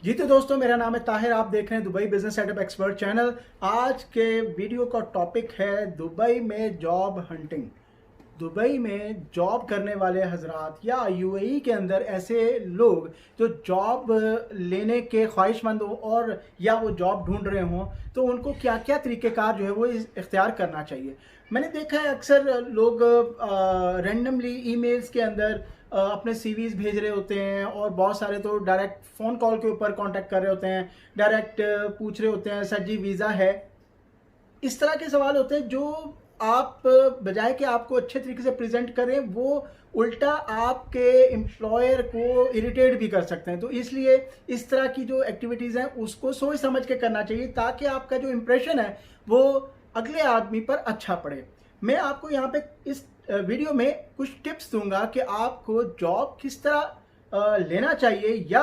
जी तो दोस्तों, मेरा नाम है ताहिर। आप देख रहे हैं Dubai business setup expert channel. आज के वीडियो का टॉपिक है दुबई में जॉब हंटिंग। दुबई में जॉब करने वाले हजरात या यूएई के अंदर ऐसे लोग जो जॉब लेने के ख्वाहिशमंद हो और या वो जॉब ढूंढ रहे हों, तो उनको क्या क्या तरीक़ेकार जो है वो इख्तियार करना चाहिए। मैंने देखा है अक्सर लोग रैंडमली ईमेल्स के अंदर अपने सीवीज भेज रहे होते हैं और बहुत सारे तो डायरेक्ट फ़ोन कॉल के ऊपर कांटेक्ट कर रहे होते हैं, डायरेक्ट पूछ रहे होते हैं सर जी वीज़ा है। इस तरह के सवाल होते हैं जो आप बजाय कि आपको अच्छे तरीके से प्रेजेंट करें, वो उल्टा आपके एम्प्लॉयर को इरिटेट भी कर सकते हैं। तो इसलिए इस तरह की जो एक्टिविटीज़ हैं उसको सोच समझ के करना चाहिए ताकि आपका जो इम्प्रेशन है वो अगले आदमी पर अच्छा पड़े। मैं आपको यहाँ पे इस वीडियो में कुछ टिप्स दूंगा कि आपको जॉब किस तरह लेना चाहिए या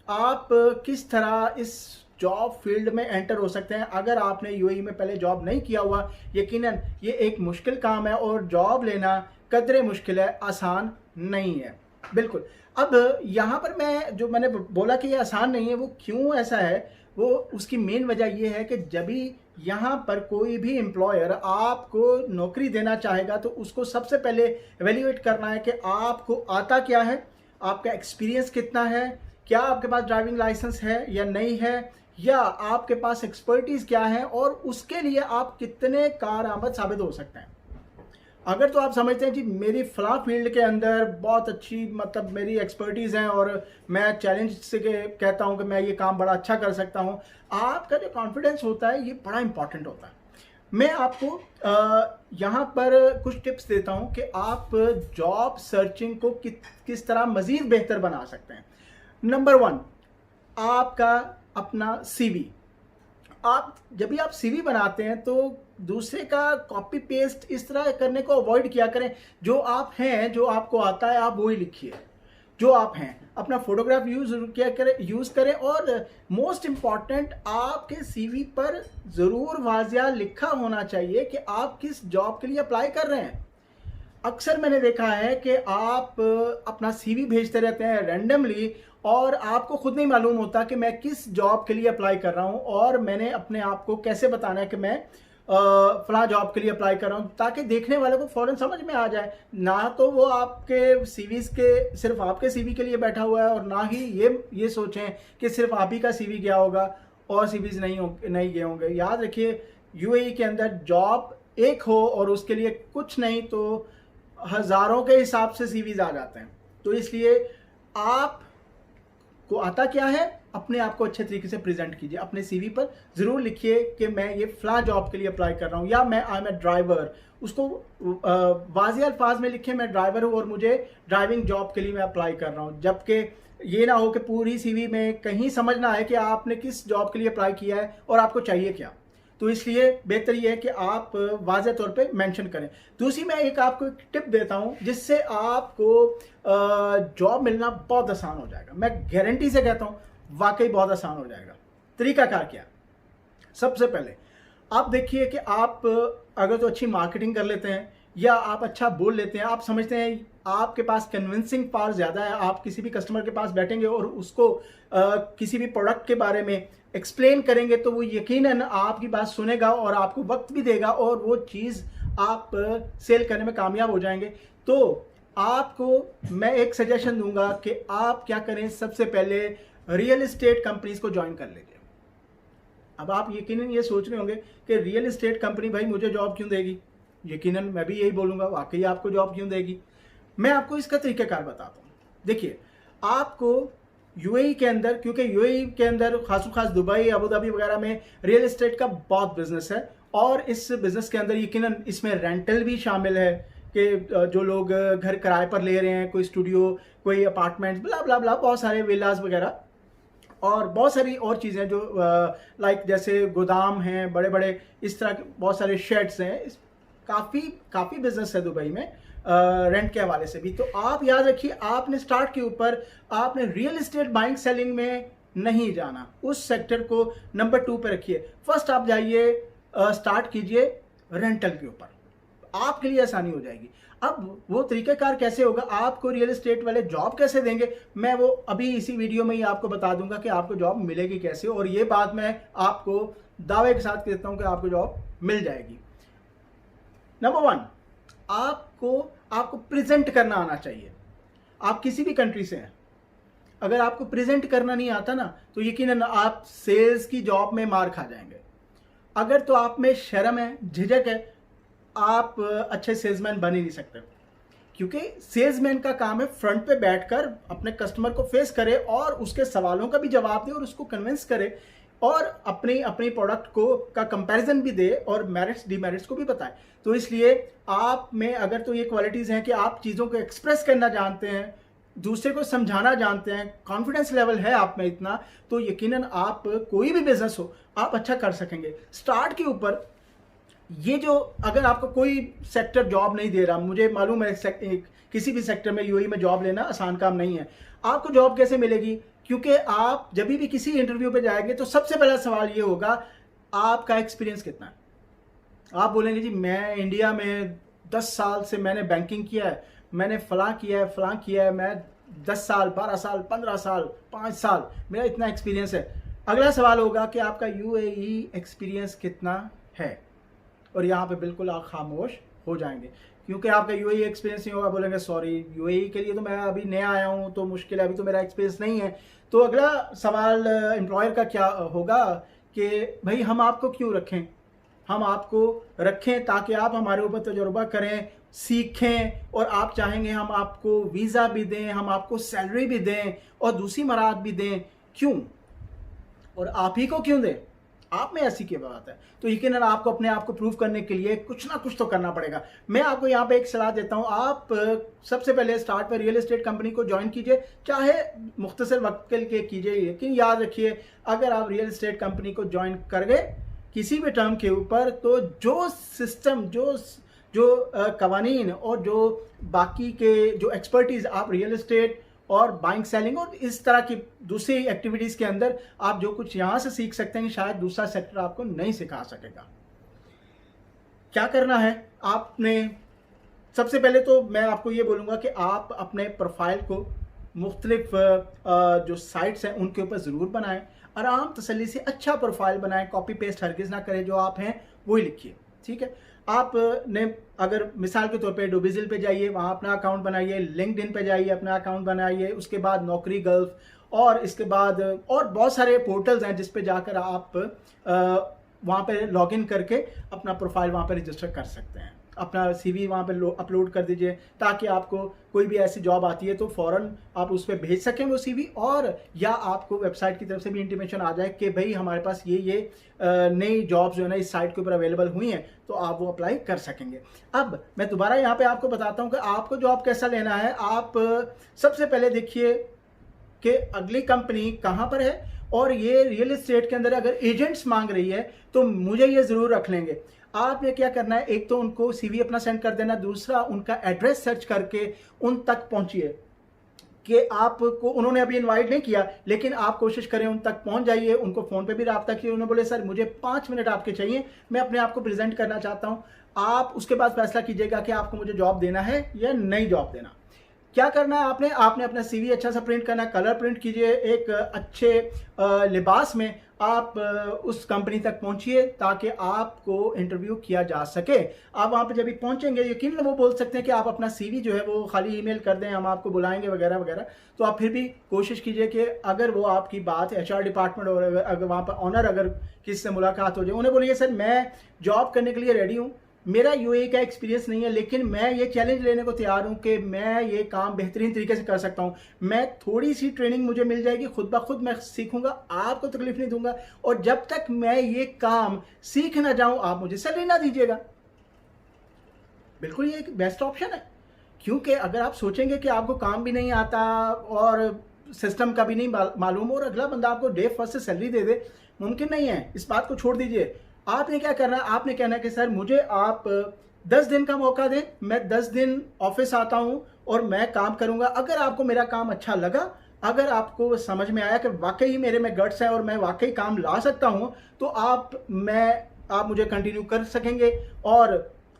आप किस तरह इस जॉब फील्ड में एंटर हो सकते हैं। अगर आपने यूएई में पहले जॉब नहीं किया हुआ, यकीनन ये एक मुश्किल काम है और जॉब लेना कदरे मुश्किल है, आसान नहीं है बिल्कुल। अब यहाँ पर मैंने बोला कि ये आसान नहीं है, वो क्यों ऐसा है, वो उसकी मेन वजह ये है कि जब भी यहाँ पर कोई भी एम्प्लॉयर आपको नौकरी देना चाहेगा तो उसको सबसे पहले एवेल्यूएट करना है कि आपको आता क्या है, आपका एक्सपीरियंस कितना है, क्या आपके पास ड्राइविंग लाइसेंस है या नहीं है, या आपके पास एक्सपर्टीज क्या है और उसके लिए आप कितने कारआमद साबित हो सकते हैं। अगर तो आप समझते हैं जी मेरी फला फील्ड के अंदर बहुत अच्छी मतलब मेरी एक्सपर्टीज़ हैं और मैं चैलेंज से कहता हूं कि मैं ये काम बड़ा अच्छा कर सकता हूं, आपका जो कॉन्फिडेंस होता है ये बड़ा इंपॉर्टेंट होता है। मैं आपको यहाँ पर कुछ टिप्स देता हूं कि आप जॉब सर्चिंग को किस तरह मज़ीद बेहतर बना सकते हैं। नंबर 1, आपका अपना सीवी। आप जब भी आप सीवी बनाते हैं तो दूसरे का कॉपी पेस्ट इस तरह करने को अवॉइड किया करें। जो आप हैं, जो आपको आता है, आप वही लिखिए जो आप हैं। अपना फोटोग्राफ यूज़ करें और मोस्ट इम्पॉर्टेंट, आपके सीवी पर ज़रूर वाज़िया लिखा होना चाहिए कि आप किस जॉब के लिए अप्लाई कर रहे हैं। अक्सर मैंने देखा है कि आप अपना सीवी भेजते रहते हैं रैंडमली और आपको खुद नहीं मालूम होता कि मैं किस जॉब के लिए अप्लाई कर रहा हूं और मैंने अपने आप को कैसे बताना है कि मैं फला जॉब के लिए अप्लाई कर रहा हूं, ताकि देखने वाले को फौरन समझ में आ जाए। ना तो वो आपके सीवीज के सिर्फ आपके सीवी के लिए बैठा हुआ है और ना ही ये सोचें कि सिर्फ आप ही का सीवी गया होगा और सीवीज नहीं गए होंगे। याद रखिए, यूएई के अंदर जॉब एक हो और उसके लिए कुछ नहीं तो हजारों के हिसाब से सीवीज आ जाते हैं। तो इसलिए आप को आता क्या है, अपने आप को अच्छे तरीके से प्रेजेंट कीजिए। अपने सीवी पर जरूर लिखिए कि मैं ये फला जॉब के लिए अप्लाई कर रहा हूँ या मैं आई एम ए ड्राइवर। उसको वाज़िह अल्फाज में लिखे मैं ड्राइवर हूँ और मुझे ड्राइविंग जॉब के लिए मैं अप्लाई कर रहा हूँ। जबकि ये ना हो कि पूरी सीवी में कहीं समझ ना आए कि आपने किस जॉब के लिए अप्लाई किया है और आपको चाहिए क्या। तो इसलिए बेहतर ये है कि आप वाज़ेह तौर पे मेंशन करें। दूसरी मैं एक आपको एक टिप देता हूं जिससे आपको जॉब मिलना बहुत आसान हो जाएगा। मैं गारंटी से कहता हूं वाकई बहुत आसान हो जाएगा। तरीकाकार क्या? सबसे पहले आप देखिए कि आप अगर तो अच्छी मार्केटिंग कर लेते हैं या आप अच्छा बोल लेते हैं, आप समझते हैं आपके पास कन्विंसिंग पावर ज़्यादा है, आप किसी भी कस्टमर के पास बैठेंगे और उसको किसी भी प्रोडक्ट के बारे में एक्सप्लेन करेंगे तो वो यकीनन आपकी बात सुनेगा और आपको वक्त भी देगा और वो चीज़ आप सेल करने में कामयाब हो जाएंगे। तो आपको मैं एक सजेशन दूंगा कि आप क्या करें, सबसे पहले रियल एस्टेट कंपनीज को ज्वाइन कर लीजिए। अब आप यकीनन ये सोच रहे होंगे कि रियल एस्टेट कंपनी भाई मुझे जॉब क्यों देगी। यकीनन मैं भी यही बोलूँगा, वाकई आपको जॉब क्यों देगी। मैं आपको इसका तरीक़ाकार बताता हूँ। देखिए, आपको यूएई के अंदर, क्योंकि यूएई के अंदर खास दुबई, अबू धाबी वगैरह में रियल एस्टेट का बहुत बिजनेस है और इस बिज़नेस के अंदर यकीनन इसमें रेंटल भी शामिल है कि जो लोग घर किराए पर ले रहे हैं, कोई स्टूडियो, कोई अपार्टमेंट्स, ब्ला ब्ला ब्ला, बहुत सारे विलास वगैरह और बहुत सारी और चीज़ें जो लाइक जैसे गोदाम हैं बड़े बड़े, इस तरह के बहुत सारे शेड्स हैं। काफ़ी बिजनेस है दुबई में रेंट के हवाले से भी। तो आप याद रखिए, आपने स्टार्ट के ऊपर आपने रियल एस्टेट बाइंग सेलिंग में नहीं जाना, उस सेक्टर को नंबर 2 पे रखिए। फर्स्ट आप जाइए, स्टार्ट कीजिए रेंटल के ऊपर, आपके लिए आसानी हो जाएगी। अब वो तरीक़ाकार कैसे होगा, आपको रियल एस्टेट वाले जॉब कैसे देंगे, मैं वो अभी इसी वीडियो में ही आपको बता दूंगा कि आपको जॉब मिलेगी कैसे। और ये बात मैं आपको दावे के साथ कहता हूं कि आपको जॉब मिल जाएगी। नंबर 1, आपको प्रेजेंट करना आना चाहिए। आप किसी भी कंट्री से हैं, अगर आपको प्रेजेंट करना नहीं आता ना तो यकीनन आप सेल्स की जॉब में मार खा जाएंगे। अगर तो आप में शर्म है, झिझक है, आप अच्छे सेल्समैन बन ही नहीं सकते, क्योंकि सेल्समैन का काम है फ्रंट पे बैठकर अपने कस्टमर को फेस करे और उसके सवालों का भी जवाब दे और उसको कन्विंस करे और अपनी अपनी प्रोडक्ट को का कंपैरिजन भी दे और मेरिट्स डिमेरिट्स को भी बताए। तो इसलिए आप में अगर तो ये क्वालिटीज़ हैं कि आप चीज़ों को एक्सप्रेस करना जानते हैं, दूसरे को समझाना जानते हैं, कॉन्फिडेंस लेवल है आप में इतना, तो यकीनन आप कोई भी बिजनेस हो आप अच्छा कर सकेंगे। स्टार्ट के ऊपर ये जो, अगर आपको कोई सेक्टर जॉब नहीं दे रहा, मुझे मालूम है किसी भी सेक्टर में यूएई में जॉब लेना आसान काम नहीं है। आपको जॉब कैसे मिलेगी, क्योंकि आप जब भी किसी इंटरव्यू पे जाएंगे तो सबसे पहला सवाल ये होगा आपका एक्सपीरियंस कितना है। आप बोलेंगे जी मैं इंडिया में 10 साल से मैंने बैंकिंग किया है, मैंने फलां किया है, मैं 10 साल 12 साल 15 साल 5 साल मेरा इतना एक्सपीरियंस है। अगला सवाल होगा कि आपका यूएई एक्सपीरियंस कितना है, और यहाँ पे बिल्कुल आप खामोश हो जाएंगे क्योंकि आपका यूएई एक्सपीरियंस नहीं होगा। बोलेंगे सॉरी यूएई के लिए तो मैं अभी नया आया हूँ तो मुश्किल है, अभी तो मेरा एक्सपीरियंस नहीं है। तो अगला सवाल एम्प्लॉयर का क्या होगा कि भाई हम आपको क्यों रखें, हम आपको रखें ताकि आप हमारे ऊपर तजुर्बा करें, सीखें, और आप चाहेंगे हम आपको वीज़ा भी दें, हम आपको सैलरी भी दें और दूसरी मराहत भी दें, क्यों, और आप ही को क्यों दें, आप में ऐसी क्या बात है। तो यकीनन आपको अपने आप को प्रूव करने के लिए कुछ ना कुछ तो करना पड़ेगा। मैं आपको यहाँ पे एक सलाह देता हूँ, आप सबसे पहले स्टार्ट पर रियल एस्टेट कंपनी को ज्वाइन कीजिए, चाहे मुख्तसर वक्त के लिए कीजिए, लेकिन याद रखिए अगर आप रियल एस्टेट कंपनी को ज्वाइन कर गए किसी भी टर्म के ऊपर, तो जो सिस्टम, जो कवानीन और जो बाकी के जो एक्सपर्टीज आप रियल एस्टेट और बाइंग सेलिंग और इस तरह की दूसरी एक्टिविटीज़ के अंदर आप जो कुछ यहाँ से सीख सकते हैं शायद दूसरा सेक्टर आपको नहीं सिखा सकेगा। क्या करना है आपने, सबसे पहले तो मैं आपको ये बोलूँगा कि आप अपने प्रोफाइल को मुख्तलिफ जो साइट्स हैं उनके ऊपर ज़रूर बनाएं, आराम तसल्ली से अच्छा प्रोफाइल बनाएं, कॉपी पेस्ट हरगिज़ ना करें, जो आप हैं वही लिखिए, ठीक है। आपने अगर मिसाल के तौर पे डुबिजिल पे जाइए, वहाँ अपना अकाउंट बनाइए, लिंक्डइन पे जाइए अपना अकाउंट बनाइए, उसके बाद नौकरी गल्फ, और इसके बाद और बहुत सारे पोर्टल्स हैं जिस पे जाकर आप वहाँ पे लॉगिन करके अपना प्रोफाइल वहाँ पे रजिस्टर कर सकते हैं, अपना सीवी वहाँ पे अपलोड कर दीजिए ताकि आपको कोई भी ऐसी जॉब आती है तो फ़ौरन आप उस पर भेज सकें वो सीवी, और या आपको वेबसाइट की तरफ से भी इंटीमेशन आ जाए कि भाई हमारे पास ये नई जॉब्स जो है ना इस साइट के ऊपर अवेलेबल हुई हैं, तो आप वो अप्लाई कर सकेंगे। अब मैं दोबारा यहाँ पे आपको बताता हूँ कि आपको जॉब कैसा लेना है। आप सबसे पहले देखिए कि अगली कंपनी कहाँ पर है, और ये रियल एस्टेट के अंदर अगर एजेंट्स मांग रही है तो मुझे ये ज़रूर रख लेंगे। आपने क्या करना है, एक तो उनको सीवी अपना सेंड कर देना, दूसरा उनका एड्रेस सर्च करके उन तक पहुंचिए कि आपको उन्होंने अभी इनवाइट नहीं किया, लेकिन आप कोशिश करें उन तक पहुंच जाइए, उनको फ़ोन पे भी रब्ता किए, उन्होंने बोले सर मुझे 5 मिनट आपके चाहिए, मैं अपने आप को प्रेजेंट करना चाहता हूं। आप उसके बाद फैसला कीजिएगा कि आपको मुझे जॉब देना है या नहीं जॉब देना। क्या करना है आपने अपना सीवी अच्छा सा प्रिंट करना है, कलर प्रिंट कीजिए, एक अच्छे लिबास में आप उस कंपनी तक पहुंचिए ताकि आपको इंटरव्यू किया जा सके। आप वहां पे जब भी पहुंचेंगे यकीनन वो बोल सकते हैं कि आप अपना सीवी जो है वो खाली ईमेल कर दें, हम आपको बुलाएंगे वगैरह वगैरह। तो आप फिर भी कोशिश कीजिए कि अगर वो आपकी बात एचआर डिपार्टमेंट और अगर वहाँ पर ऑनर अगर किसी से मुलाकात हो जाए, उन्हें बोलिए सर मैं जॉब करने के लिए रेडी हूँ, मेरा यूएई का एक्सपीरियंस नहीं है, लेकिन मैं ये चैलेंज लेने को तैयार हूं कि मैं ये काम बेहतरीन तरीके से कर सकता हूं। मैं थोड़ी सी ट्रेनिंग मुझे मिल जाएगी, खुद ब खुद मैं सीखूंगा, आपको तकलीफ नहीं दूंगा, और जब तक मैं ये काम सीख ना जाऊं आप मुझे सैलरी ना दीजिएगा। बिल्कुल ये एक बेस्ट ऑप्शन है, क्योंकि अगर आप सोचेंगे कि आपको काम भी नहीं आता और सिस्टम का भी नहीं मालूम और अगला बंदा आपको डे फर्स्ट से सैलरी दे दे, मुमकिन नहीं है। इस बात को छोड़ दीजिए। आपने क्या करना है, आपने कहना है कि सर मुझे आप 10 दिन का मौका दें, मैं 10 दिन ऑफिस आता हूं और मैं काम करूंगा। अगर आपको मेरा काम अच्छा लगा, अगर आपको समझ में आया कि वाकई मेरे में गट्स है और मैं वाकई काम ला सकता हूं, तो आप मुझे कंटिन्यू कर सकेंगे। और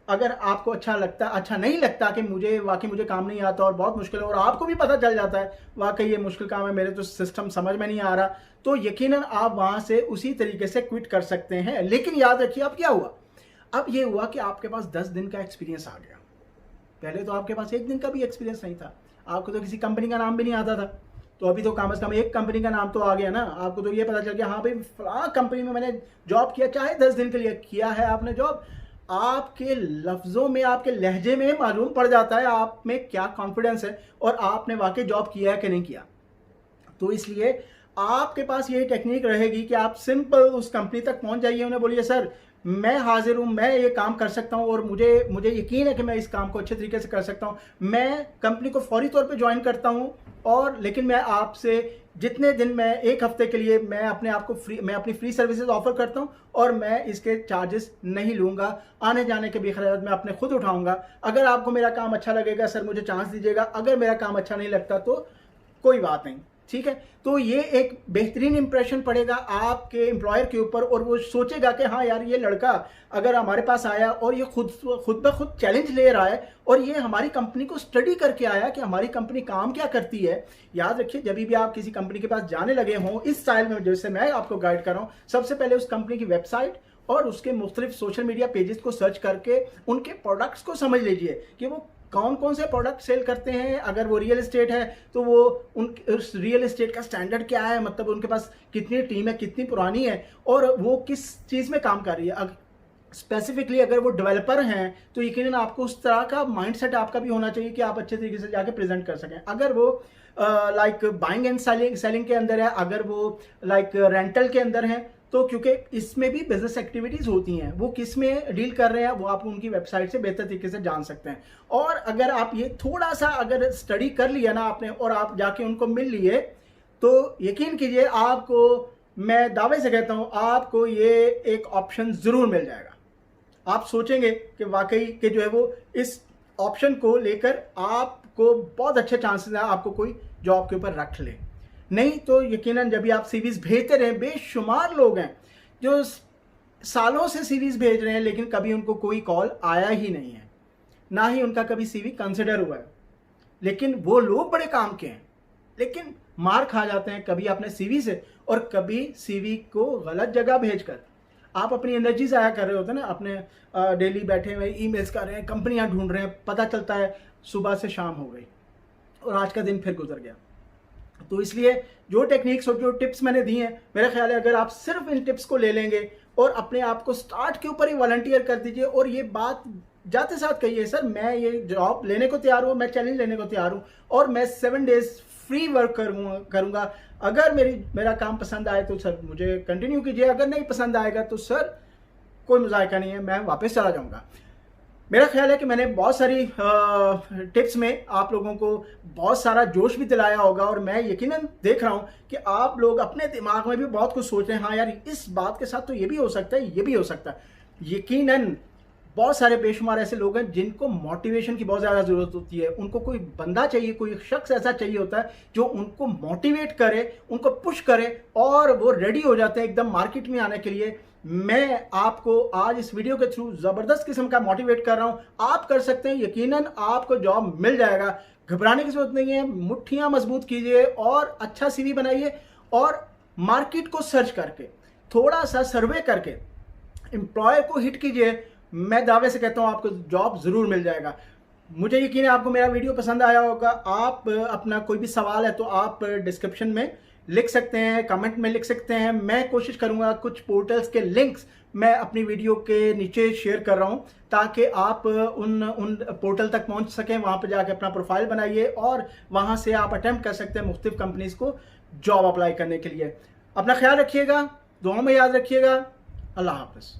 अगर आपको अच्छा नहीं लगता कि मुझे काम नहीं आता और बहुत मुश्किल है, और आपको भी पता चल जाता है वाकई ये मुश्किल काम है, मेरे तो सिस्टम समझ में नहीं आ रहा, तो यकीनन आप वहां से उसी तरीके से क्विट कर सकते हैं। लेकिन याद रखिए अब क्या हुआ, अब ये हुआ कि आपके पास 10 दिन का एक्सपीरियंस आ गया। पहले तो आपके पास 1 दिन का भी एक्सपीरियंस नहीं था, आपको तो किसी कंपनी का नाम भी नहीं आता था, तो अभी तो कम से कम एक कंपनी का नाम तो आ गया ना, आपको तो ये पता चल गया हाँ भाई फलां कंपनी में मैंने जॉब किया, चाहे 10 दिन के लिए किया है आपने जॉब, आपके लफ्जों में, आपके लहजे में मालूम पड़ जाता है आप में क्या कॉन्फिडेंस है और आपने वाकई जॉब किया है कि नहीं किया। तो इसलिए आपके पास यही टेक्निक रहेगी कि आप सिंपल उस कंपनी तक पहुंच जाइए, उन्हें बोलिए सर मैं हाजिर हूं, मैं ये काम कर सकता हूं और मुझे यकीन है कि मैं इस काम को अच्छे तरीके से कर सकता हूं, मैं कंपनी को फौरी तौर पे ज्वाइन करता हूं, और लेकिन मैं आपसे जितने दिन, मैं 1 हफ्ते के लिए मैं अपनी फ्री सर्विसेज ऑफर करता हूं और मैं इसके चार्जेस नहीं लूंगा, आने जाने के भी खर्च मैं अपने खुद उठाऊंगा। अगर आपको मेरा काम अच्छा लगेगा सर मुझे चांस दीजिएगा, अगर मेरा काम अच्छा नहीं लगता तो कोई बात नहीं, ठीक है। तो ये एक बेहतरीन इंप्रेशन पड़ेगा आपके एम्प्लॉयर के ऊपर, और वो सोचेगा कि हाँ यार ये लड़का अगर हमारे पास आया और ये खुद ब खुद चैलेंज ले रहा है और ये हमारी कंपनी को स्टडी करके आया कि हमारी कंपनी काम क्या करती है। याद रखिए जब भी आप किसी कंपनी के पास जाने लगे हों इस स्टाइल में जैसे मैं आपको गाइड कर रहा हूँ, सबसे पहले उस कंपनी की वेबसाइट और उसके मुख्तलिफ सोशल मीडिया पेजेस को सर्च करके उनके प्रोडक्ट्स को समझ लीजिए कि वो कौन कौन से प्रोडक्ट सेल करते हैं। अगर वो रियल एस्टेट है तो वो उस रियल एस्टेट का स्टैंडर्ड क्या है, मतलब उनके पास कितनी टीम है, कितनी पुरानी है और वो किस चीज़ में काम कर रही है। स्पेसिफिकली अगर वो डेवलपर हैं तो यकीनन आपको उस तरह का माइंडसेट आपका भी होना चाहिए कि आप अच्छे तरीके से जाके प्रेजेंट कर सकें। अगर वो लाइक बाइंग एंड सेलिंग के अंदर है, अगर वो लाइक रेंटल के अंदर है, तो क्योंकि इसमें भी बिजनेस एक्टिविटीज होती हैं, वो किस में डील कर रहे हैं वो आप उनकी वेबसाइट से बेहतर तरीके से जान सकते हैं। और अगर आप ये थोड़ा सा अगर स्टडी कर लिया ना आपने और आप जाके उनको मिल लिए, तो यकीन कीजिए आपको, मैं दावे से कहता हूं आपको ये एक ऑप्शन जरूर मिल जाएगा। आप सोचेंगे कि वाकई के जो है वो इस ऑप्शन को लेकर आपको बहुत अच्छे चांसेस है आपको कोई जॉब के ऊपर रख ले। नहीं तो यकीनन जब भी आप सीवीज भेजते रहे, बेशुमार लोग हैं जो सालों से सीवीज भेज रहे हैं लेकिन कभी उनको कोई कॉल आया ही नहीं है, ना ही उनका कभी सीवी कंसिडर हुआ है, लेकिन वो लोग बड़े काम के हैं लेकिन मार खा जाते हैं कभी अपने सीवी से और कभी सीवी को गलत जगह भेजकर। आप अपनी एनर्जी ज़ाया कर रहे होते हैं ना, अपने डेली बैठे हुए ईमेल्स कर रहे हैं, कंपनियां ढूंढ रहे हैं, पता चलता है सुबह से शाम हो गई और आज का दिन फिर गुजर गया। तो इसलिए जो टेक्निक्स और जो टिप्स मैंने दी हैं, मेरा ख्याल है अगर आप सिर्फ इन टिप्स को ले लेंगे और अपने आप को स्टार्ट के ऊपर ही वॉलंटियर कर दीजिए और ये बात जाते साथ कहिए सर मैं ये जॉब लेने को तैयार हूँ, मैं चैलेंज लेने को तैयार हूँ और मैं 7 डेज फ्री वर्क करूँगा। अगर मेरा काम पसंद आए तो सर मुझे कंटिन्यू कीजिए, अगर नहीं पसंद आएगा तो सर कोई मुज़ायका नहीं है, मैं वापस चला जाऊँगा। मेरा ख्याल है कि मैंने बहुत सारी टिप्स में आप लोगों को बहुत सारा जोश भी दिलाया होगा और मैं यकीनन देख रहा हूं कि आप लोग अपने दिमाग में भी बहुत कुछ सोच रहे हैं, हाँ यार इस बात के साथ तो ये भी हो सकता है, ये भी हो सकता है। यकीनन बहुत सारे बेशुमार ऐसे लोग हैं जिनको मोटिवेशन की बहुत ज़्यादा ज़रूरत होती है, उनको कोई बंदा चाहिए, कोई शख्स ऐसा चाहिए होता है जो उनको मोटिवेट करे, उनको पुश करे और वो रेडी हो जाते हैं एकदम मार्केट में आने के लिए। मैं आपको आज इस वीडियो के थ्रू ज़बरदस्त किस्म का मोटिवेट कर रहा हूं, आप कर सकते हैं, यकीनन आपको जॉब मिल जाएगा, घबराने की जरूरत नहीं है। मुट्ठियां मजबूत कीजिए और अच्छा सीवी बनाइए और मार्केट को सर्च करके थोड़ा सा सर्वे करके एम्प्लॉयर को हिट कीजिए। मैं दावे से कहता हूं आपको जॉब जरूर मिल जाएगा। मुझे यकीन है आपको मेरा वीडियो पसंद आया होगा। आप अपना कोई भी सवाल है तो आप डिस्क्रिप्शन में लिख सकते हैं, कमेंट में लिख सकते हैं। मैं कोशिश करूंगा कुछ पोर्टल्स के लिंक्स मैं अपनी वीडियो के नीचे शेयर कर रहा हूं ताकि आप उन पोर्टल तक पहुंच सकें, वहां पर जाकर अपना प्रोफाइल बनाइए और वहां से आप अटेम्प्ट कर सकते हैं मुख्तलिफ कंपनीज को जॉब अप्लाई करने के लिए। अपना ख्याल रखिएगा, दुआ में याद रखिएगा। अल्लाह हाफ़िज़।